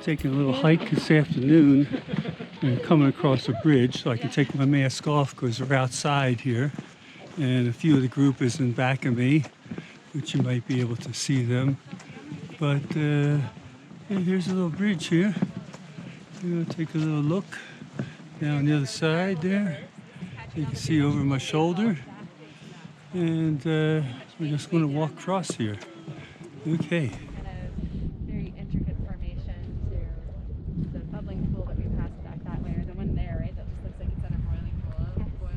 taking a little hike this afternoon and coming across a bridge, so I can take my mask off because we're outside here. And a few of the group is in back of me, which you might be able to see them. But yeah, here's a little bridge here. I'm gonna take a little look down the other side there. You can see over my shoulder. And we're just gonna walk across here. Okay. Very intricate formation to the bubbling pool that we passed back that way, or the one there, right? That just looks like it's in a boiling boil.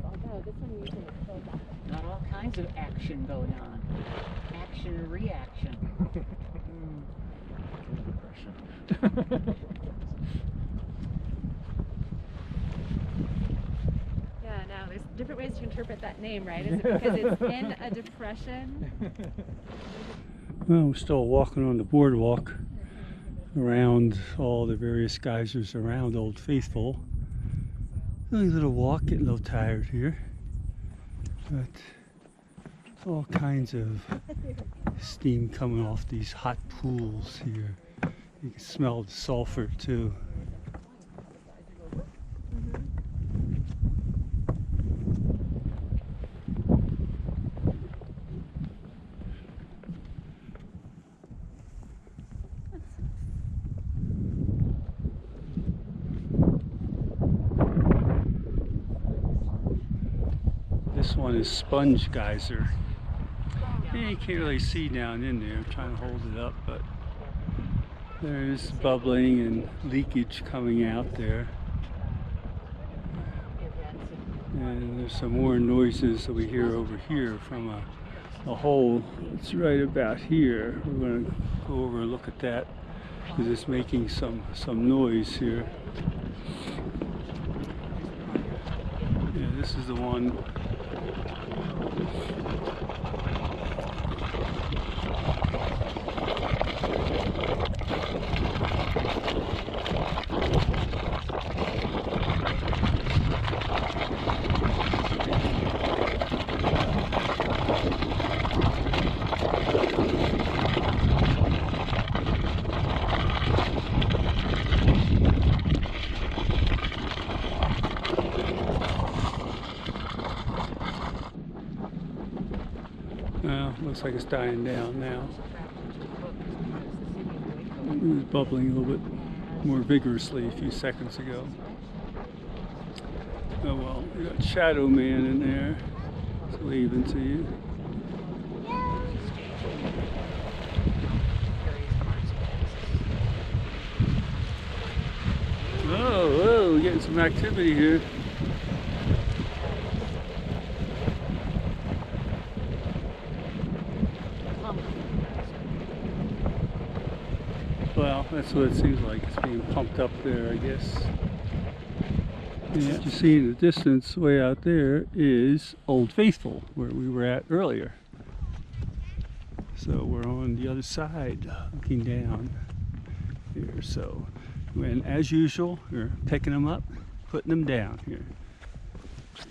Although this one usually fills up. Got all kinds of action going on. Action and reaction. Yeah, now there's different ways to interpret that name, right? Is it because it's in a depression? Well, we're still walking on the boardwalk around all the various geysers around Old Faithful. A little walk, getting a little tired here. But all kinds of steam coming off these hot pools here. You can smell the sulfur too. This one is Sponge Geyser. Yeah, you can't really see down in there. I'm trying to hold it up, but there's bubbling and leakage coming out there. And there's some more noises that we hear over here from a hole. It's right about here. We're going to go over and look at that because it's making some noise here. Yeah, this is the one. Well, looks like it's dying down now. It was bubbling a little bit more vigorously a few seconds ago. Oh well, we got Shadow Man in there. It's waving to you. Whoa, getting some activity here. Well, that's what it seems like. It's being pumped up there, I guess. Yeah, you see in the distance way out there is Old Faithful, where we were at earlier. So we're on the other side, looking down here. So, and as usual, we're picking them up, putting them down here.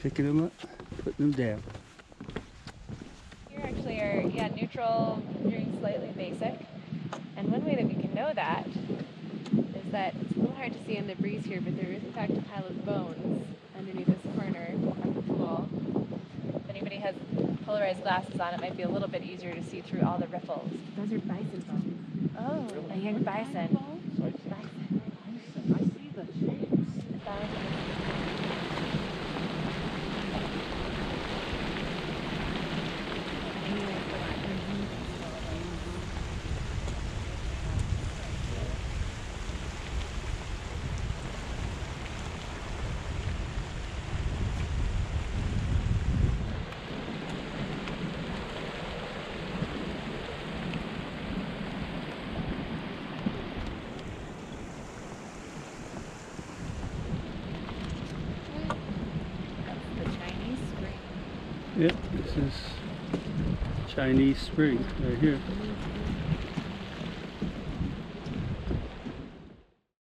Picking them up, putting them down. Here actually are, neutral, veering slightly basic. And one way that we can know that is that it's a little hard to see in the breeze here, but there is in fact a pile of bones underneath this corner of the pool. If anybody has polarized glasses on, it might be a little bit easier to see through all the riffles. Those are bison bones. Oh, a young bison. Bison. I see the shapes. Yep, this is Chinese spring right here.